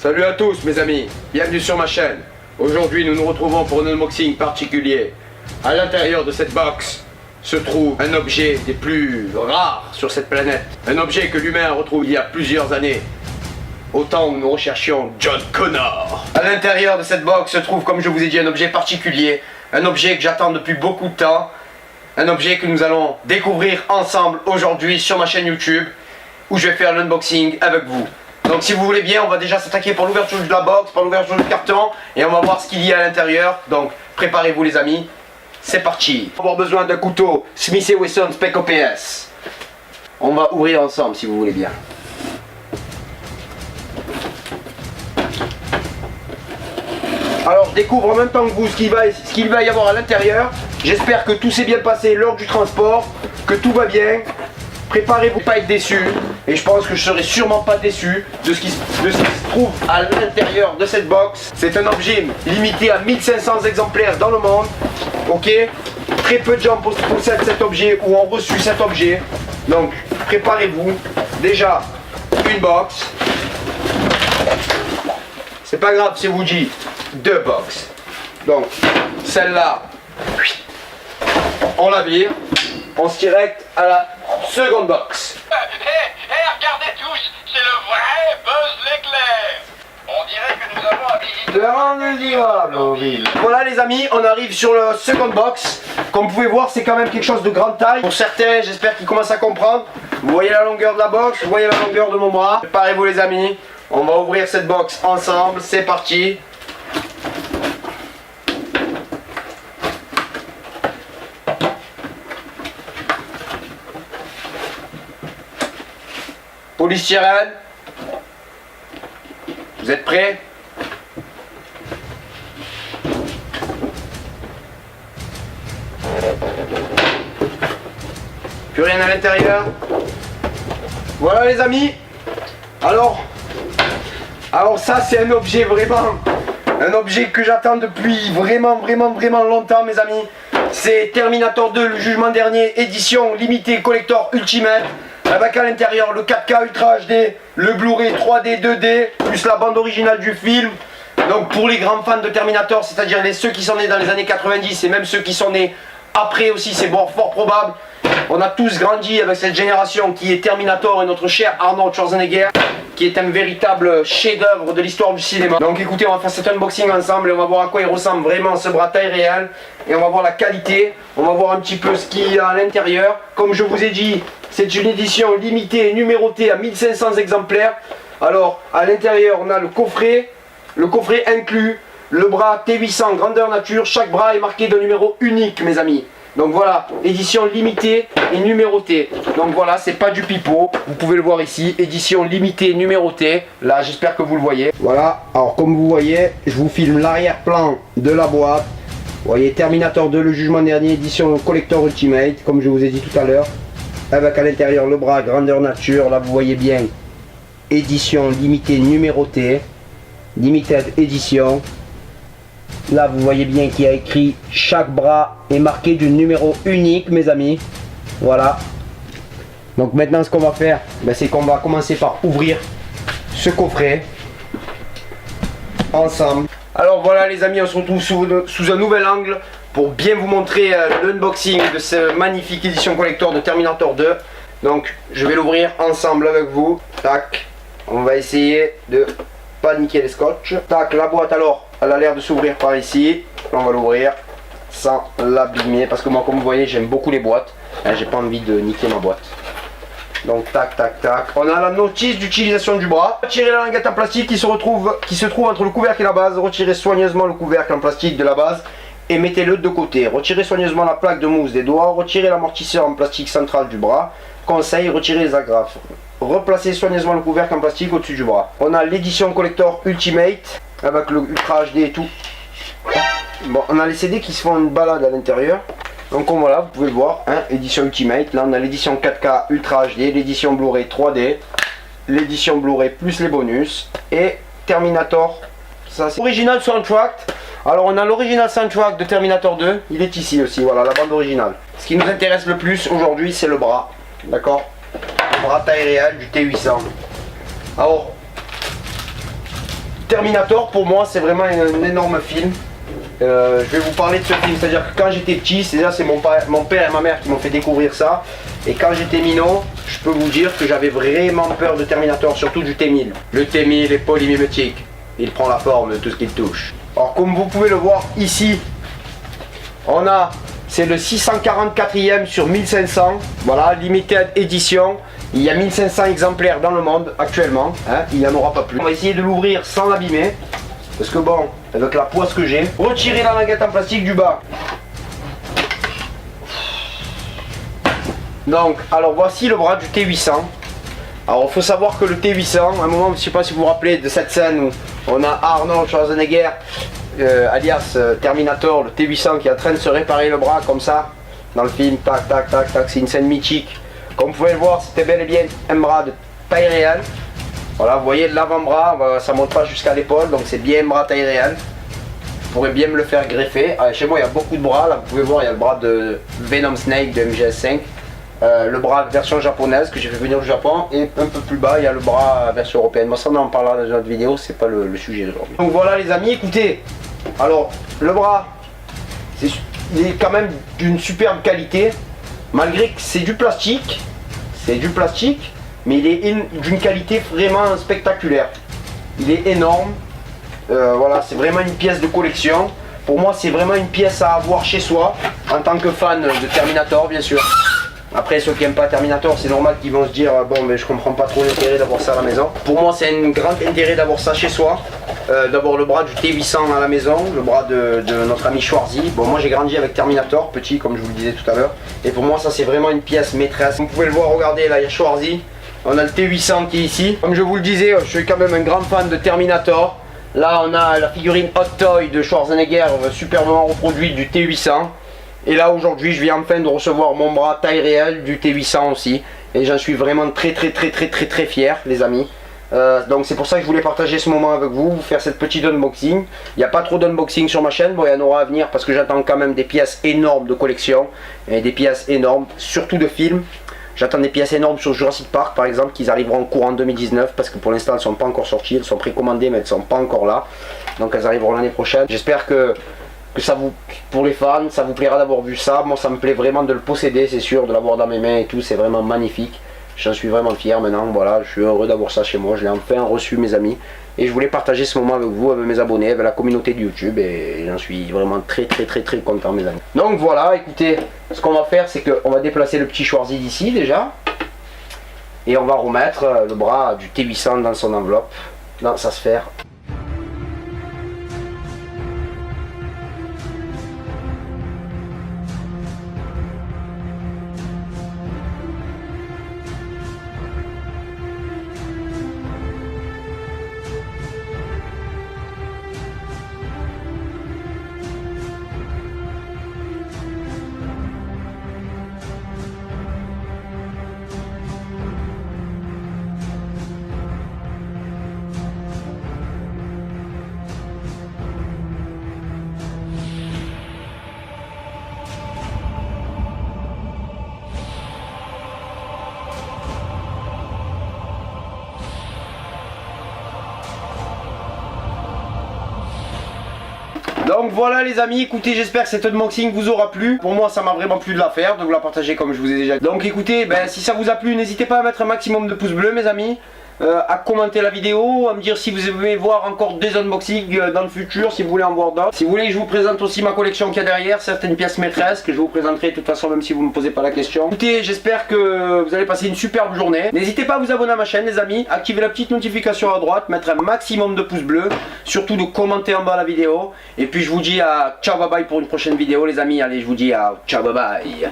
Salut à tous mes amis, bienvenue sur ma chaîne. Aujourd'hui nous nous retrouvons pour un unboxing particulier. À l'intérieur de cette box se trouve un objet des plus rares sur cette planète. Un objet que l'humain a retrouvé il y a plusieurs années, au temps où nous recherchions John Connor. À l'intérieur de cette box se trouve, comme je vous ai dit, un objet particulier. Un objet que j'attends depuis beaucoup de temps. Un objet que nous allons découvrir ensemble aujourd'hui sur ma chaîne YouTube, où je vais faire l'unboxing avec vous. Donc si vous voulez bien, on va déjà s'attaquer par l'ouverture de la box, par l'ouverture du carton, et on va voir ce qu'il y a à l'intérieur. Donc préparez-vous les amis, c'est parti. On va avoir besoin d'un couteau Smith & Wesson Spec OPS. On va ouvrir ensemble si vous voulez bien. Alors découvre en même temps que vous ce qu'il va y avoir à l'intérieur. J'espère que tout s'est bien passé lors du transport, que tout va bien. Préparez-vous pas être déçus, et je pense que je serai sûrement pas déçu de ce qui se trouve à l'intérieur de cette box. C'est un objet limité à 1500 exemplaires dans le monde, ok. Très peu de gens possèdent cet objet ou ont reçu cet objet, donc préparez-vous. Déjà une box, c'est pas grave si je vous dis deux box. Donc celle-là, on la vire, on se direct à la seconde box. Regardez tous, c'est le vrai Buzz l'éclair. On dirait que nous avons un visiteur. Voilà les amis, on arrive sur la seconde box. Comme vous pouvez voir, c'est quand même quelque chose de grande taille. Pour certains, j'espère qu'ils commencent à comprendre. Vous voyez la longueur de la box, vous voyez la longueur de mon bras. Préparez-vous les amis, on va ouvrir cette box ensemble, c'est parti. Polystyrène. Vous êtes prêts? Plus rien à l'intérieur. Voilà les amis. Alors ça c'est un objet vraiment, un objet que j'attends depuis vraiment longtemps mes amis. C'est Terminator 2, le jugement dernier, édition limitée collector ultimate. Avec à l'intérieur le 4K Ultra HD, le Blu-ray 3D, 2D, plus la bande originale du film. Donc pour les grands fans de Terminator, c'est-à-dire ceux qui sont nés dans les années 90 et même ceux qui sont nés après aussi, c'est fort probable. On a tous grandi avec cette génération qui est Terminator et notre cher Arnold Schwarzenegger, qui est un véritable chef-d'œuvre de l'histoire du cinéma. Donc écoutez, on va faire cet unboxing ensemble et on va voir à quoi il ressemble vraiment ce bras taille réelle. Et on va voir la qualité, on va voir un petit peu ce qu'il y a à l'intérieur. Comme je vous ai dit, c'est une édition limitée et numérotée à 1500 exemplaires. Alors à l'intérieur on a le coffret inclut le bras T800 grandeur nature. Chaque bras est marqué d'un numéro unique mes amis. Donc voilà, édition limitée et numérotée. Donc voilà, c'est pas du pipeau, vous pouvez le voir ici, édition limitée et numérotée. Là j'espère que vous le voyez. Voilà, alors comme vous voyez, je vous filme l'arrière-plan de la boîte. Vous voyez Terminator 2, le jugement dernier, édition collector ultimate, comme je vous ai dit tout à l'heure. Avec à l'intérieur le bras grandeur nature, là vous voyez bien, édition limitée numérotée, limited edition. Là vous voyez bien qu'il y a écrit chaque bras est marqué du numéro unique mes amis. Voilà. Donc maintenant ce qu'on va faire, c'est qu'on va commencer par ouvrir ce coffret ensemble. Alors voilà les amis, on se retrouve sous un nouvel angle pour bien vous montrer l'unboxing de cette magnifique édition collector de Terminator 2. Donc je vais l'ouvrir ensemble avec vous. Tac. On va essayer de pas niquer les scotch. Tac, la boîte alors, elle a l'air de s'ouvrir par ici. On va l'ouvrir sans l'abîmer parce que moi comme vous voyez j'aime beaucoup les boîtes. J'ai pas envie de niquer ma boîte. Donc tac tac tac. On a la notice d'utilisation du bras. Retirez la languette en plastique qui se trouve entre le couvercle et la base. Retirez soigneusement le couvercle en plastique de la base et mettez-le de côté. Retirez soigneusement la plaque de mousse des doigts. Retirez l'amortisseur en plastique central du bras. Conseil, retirez les agrafes. Replacez soigneusement le couvercle en plastique au-dessus du bras. On a l'édition collector ultimate avec le Ultra HD et tout. Bon, on a les CD qui se font une balade à l'intérieur. Donc voilà, vous pouvez le voir, hein, édition ultimate. Là on a l'édition 4K Ultra HD, l'édition Blu-ray 3D, l'édition Blu-ray plus les bonus et Terminator. Ça c'est original soundtrack. Alors on a l'original soundtrack de Terminator 2, il est ici aussi, voilà la bande originale. Ce qui nous intéresse le plus aujourd'hui c'est le bras, d'accord? Le bras taille réelle du T800. Alors Terminator, pour moi, c'est vraiment un énorme film. Je vais vous parler de ce film, c'est-à-dire que quand j'étais petit, c'est mon père et ma mère qui m'ont fait découvrir ça. Et quand j'étais minot, je peux vous dire que j'avais vraiment peur de Terminator, surtout du T-1000. Le T-1000 est polymimétique, il prend la forme de tout ce qu'il touche. Alors comme vous pouvez le voir ici, c'est le 644e sur 1500, voilà, limited édition. Il y a 1500 exemplaires dans le monde actuellement, hein, il n'y en aura pas plus. On va essayer de l'ouvrir sans l'abîmer, parce que bon, avec la poisse que j'ai, retirer la languette en plastique du bas. Donc, alors voici le bras du T800. Alors il faut savoir que le T800, à un moment, je ne sais pas si vous vous rappelez de cette scène où on a Arnold Schwarzenegger, alias Terminator, le T800 qui est en train de se réparer le bras comme ça, dans le film, tac tac tac tac, c'est une scène mythique. Comme vous pouvez le voir, c'était bel et bien un bras de taille réelle. Voilà, vous voyez l'avant-bras, ça monte pas jusqu'à l'épaule, donc c'est bien un bras taille réelle. Vous pourrez bien me le faire greffer. Chez moi il y a beaucoup de bras, là vous pouvez voir, il y a le bras de Venom Snake de MGS5. Le bras version japonaise que j'ai fait venir au Japon, et un peu plus bas il y a le bras version européenne. Moi ça on en parlera dans une autre vidéo, c'est pas le sujet d'aujourd'hui. Donc voilà les amis, écoutez, alors le bras il est quand même d'une superbe qualité, malgré que c'est du plastique, mais il est d'une qualité vraiment spectaculaire. Il est énorme, voilà, c'est vraiment une pièce de collection. Pour moi c'est vraiment une pièce à avoir chez soi, en tant que fan de Terminator bien sûr. Après ceux qui n'aiment pas Terminator, c'est normal qu'ils vont se dire bon mais je comprends pas trop l'intérêt d'avoir ça à la maison. Pour moi c'est un grand intérêt d'avoir ça chez soi, d'avoir le bras du T800 à la maison, le bras de notre ami Schwarzy. Bon moi j'ai grandi avec Terminator, petit comme je vous le disais tout à l'heure, et pour moi ça c'est vraiment une pièce maîtresse. Vous pouvez le voir, regardez là il y a Schwarzy, on a le T800 qui est ici. Comme je vous le disais, je suis quand même un grand fan de Terminator. Là on a la figurine Hot Toy de Schwarzenegger, superbement reproduite du T800. Et là aujourd'hui je viens enfin de recevoir mon bras taille réelle du T800 aussi. Et j'en suis vraiment très fier les amis. Donc c'est pour ça que je voulais partager ce moment avec vous, vous faire cette petite unboxing. Il n'y a pas trop d'unboxing sur ma chaîne, bon il y en aura à venir parce que j'attends quand même des pièces énormes de collection. Et des pièces énormes, surtout de films. J'attends des pièces énormes sur Jurassic Park par exemple, qui arriveront en courant 2019 parce que pour l'instant elles ne sont pas encore sorties, elles sont précommandées mais elles ne sont pas encore là. Donc elles arriveront l'année prochaine. J'espère que ça vous, pour les fans, ça vous plaira d'avoir vu ça. Moi ça me plaît vraiment de le posséder, c'est sûr, de l'avoir dans mes mains et tout, c'est vraiment magnifique. J'en suis vraiment fier maintenant, voilà, je suis heureux d'avoir ça chez moi, je l'ai enfin reçu mes amis. Et je voulais partager ce moment avec vous, avec mes abonnés, avec la communauté de YouTube, et j'en suis vraiment très content mes amis. Donc voilà, écoutez, ce qu'on va faire c'est qu'on va déplacer le petit Schwarzy d'ici déjà. Et on va remettre le bras du T800 dans son enveloppe, dans sa sphère. Donc voilà les amis, écoutez, j'espère que cet unboxing vous aura plu. Pour moi ça m'a vraiment plu de la faire, de vous la partager comme je vous ai déjà dit. Donc écoutez, si ça vous a plu, n'hésitez pas à mettre un maximum de pouces bleus mes amis, à commenter la vidéo, à me dire si vous aimez voir encore des unboxings dans le futur, si vous voulez en voir d'autres. Si vous voulez, je vous présente aussi ma collection qu'il y a derrière, certaines pièces maîtresses que je vous présenterai de toute façon même si vous ne me posez pas la question. Écoutez, j'espère que vous allez passer une superbe journée. N'hésitez pas à vous abonner à ma chaîne les amis, activer la petite notification à droite, mettre un maximum de pouces bleus, surtout de commenter en bas la vidéo. Et puis je vous dis à ciao bye bye pour une prochaine vidéo les amis, allez je vous dis à ciao bye bye.